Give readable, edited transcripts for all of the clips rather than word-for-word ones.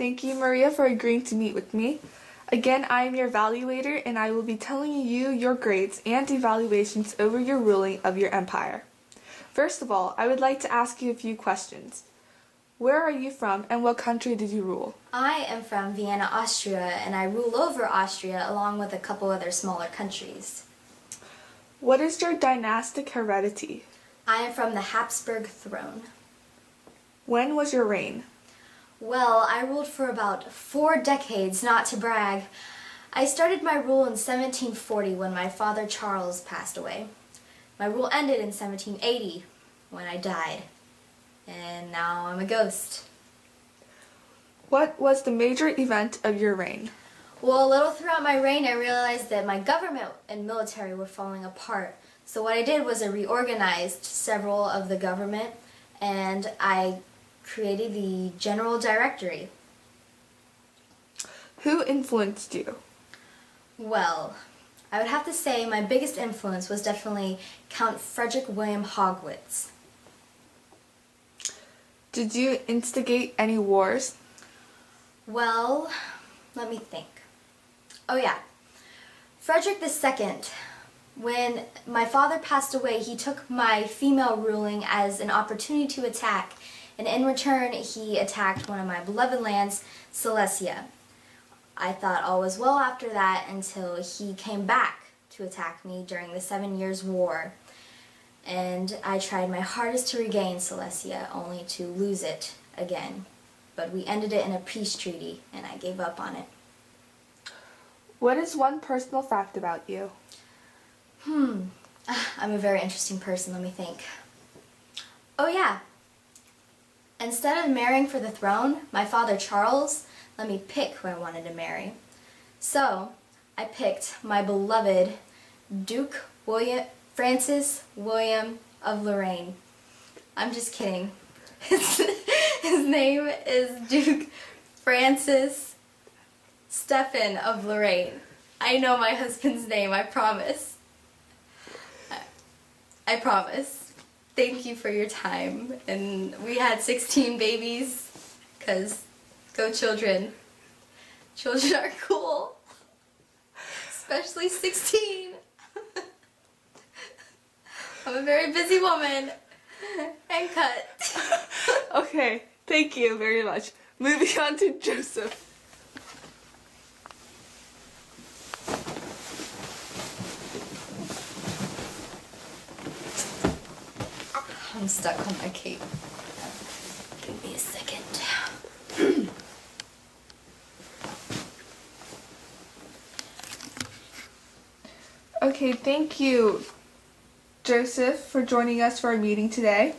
Thank you, Maria, for agreeing to meet with me. Again, I am your evaluator, and I will be telling you your grades and evaluations over your ruling of your empire. First of all, I would like to ask you a few questions. Where are you from, and what country did you rule? I am from Vienna, Austria, and I rule over Austria along with a couple other smaller countries. What is your dynastic heredity? I am from the Habsburg throne. When was your reign? Well, I ruled for about 4 decades, not to brag. I started my rule in 1740 when my father Charles passed away. My rule ended in 1780 when I died. And now I'm a ghost. What was the major event of your reign? Well, a little throughout my reign, I realized that my government and military were falling apart. So what I did was I reorganized several of the government, and I created the General Directory. Who influenced you? Well, I would have to say my biggest influence was definitely Count Frederick William Haugwitz. Did you instigate any wars? Well, let me think. Oh yeah, Frederick II, when my father passed away, he took my female ruling as an opportunity to attack, and in return he attacked one of my beloved lands, Silesia. I thought all was well after that until he came back to attack me during the 7 Years' War. And I tried my hardest to regain Silesia, only to lose it again. But we ended it in a peace treaty, and I gave up on it. What is one personal fact about you? I'm a very interesting person, let me think. Oh yeah. Instead of marrying for the throne, my father Charles let me pick who I wanted to marry. So, I picked my beloved Duke Francis William of Lorraine. I'm just kidding. His name is Duke Francis Stephen of Lorraine. I know my husband's name, I promise. I promise. Thank you for your time. And we had 16 babies, because go children. Children are cool. Especially 16. I'm a very busy woman. And cut. Okay, thank you very much. Moving on to Joseph. I'm stuck on my cape. Give me a second. Okay, thank you, Joseph, for joining us for our meeting today.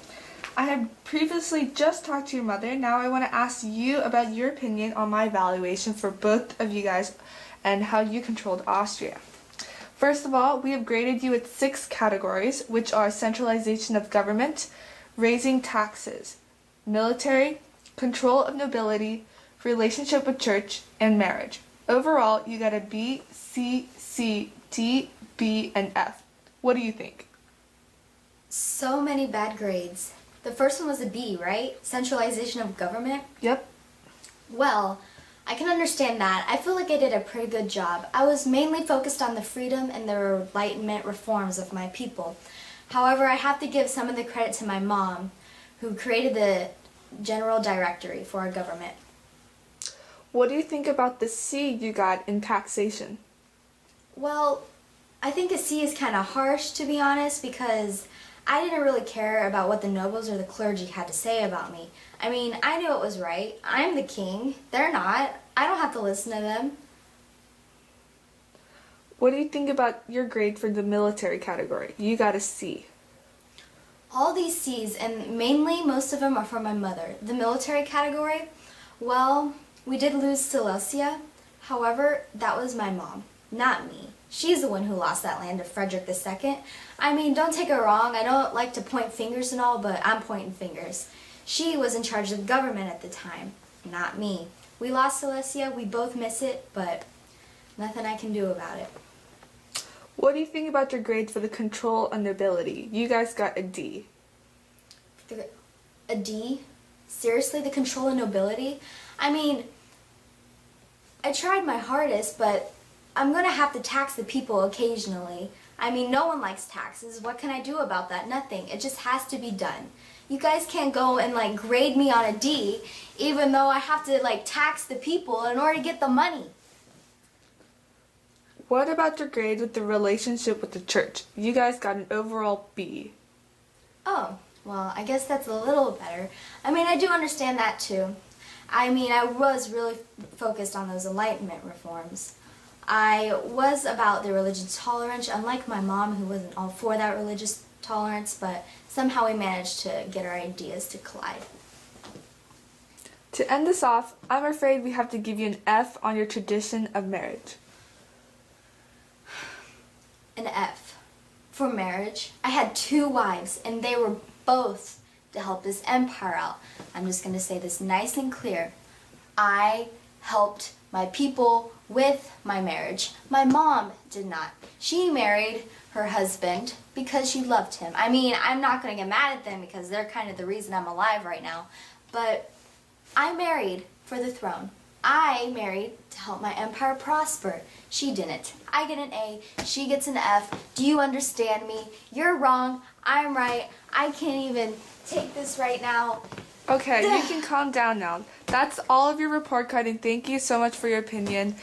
I had previously just talked to your mother. Now I want to ask you about your opinion on my evaluation for both of you guys and how you controlled Austria. First of all, we have graded you with 6 categories, which are centralization of government, raising taxes, military, control of nobility, relationship with church, and marriage. Overall, you got a B, C, C, D, B, and F. What do you think? So many bad grades. The first one was a B, right? Centralization of government? Yep. Well, I can understand that. I feel like I did a pretty good job. I was mainly focused on the freedom and the enlightenment reforms of my people. However, I have to give some of the credit to my mom, who created the General Directory for our government. What do you think about the C you got in taxation? Well, I think a C is kind of harsh, to be honest, because I didn't really care about what the nobles or the clergy had to say about me. I mean, I knew it was right. I'm the king. They're not. I don't have to listen to them. What do you think about your grade for the military category? You got a C. All these C's, and mainly most of them are from my mother. The military category, well, we did lose Silesia. However, that was my mom, not me. She's the one who lost that land to Frederick II. I mean, don't take it wrong, I don't like to point fingers and all, but I'm pointing fingers. She was in charge of the government at the time, not me. We lost Silesia, we both miss it, but nothing I can do about it. What do you think about your grade for the control of nobility? You guys got a D. A D? Seriously, the control of nobility? I mean, I tried my hardest, but I'm gonna have to tax the people occasionally. I mean, no one likes taxes. What can I do about that? Nothing. It just has to be done. You guys can't go and like grade me on a D, even though I have to like tax the people in order to get the money. What about your grade with the relationship with the church? You guys got an overall B. Oh, well, I guess that's a little better. I mean, I do understand that too. I mean, I was really focused on those Enlightenment reforms. I was about the religious tolerance, unlike my mom who wasn't all for that religious tolerance, but somehow we managed to get our ideas to collide. To end this off, I'm afraid we have to give you an F on your tradition of marriage. An F for marriage. I had 2 wives, and they were both to help this empire out. I'm just going to say this nice and clear. I helped my people with my marriage. My mom did not. She married her husband because she loved him. I mean, I'm not going to get mad at them because they're kind of the reason I'm alive right now. But I married for the throne. I married to help my empire prosper. She didn't. I get an A. She gets an F. Do you understand me? You're wrong. I'm right. I can't even take this right now. Okay, you can calm down now. That's all of your report card, and thank you so much for your opinion.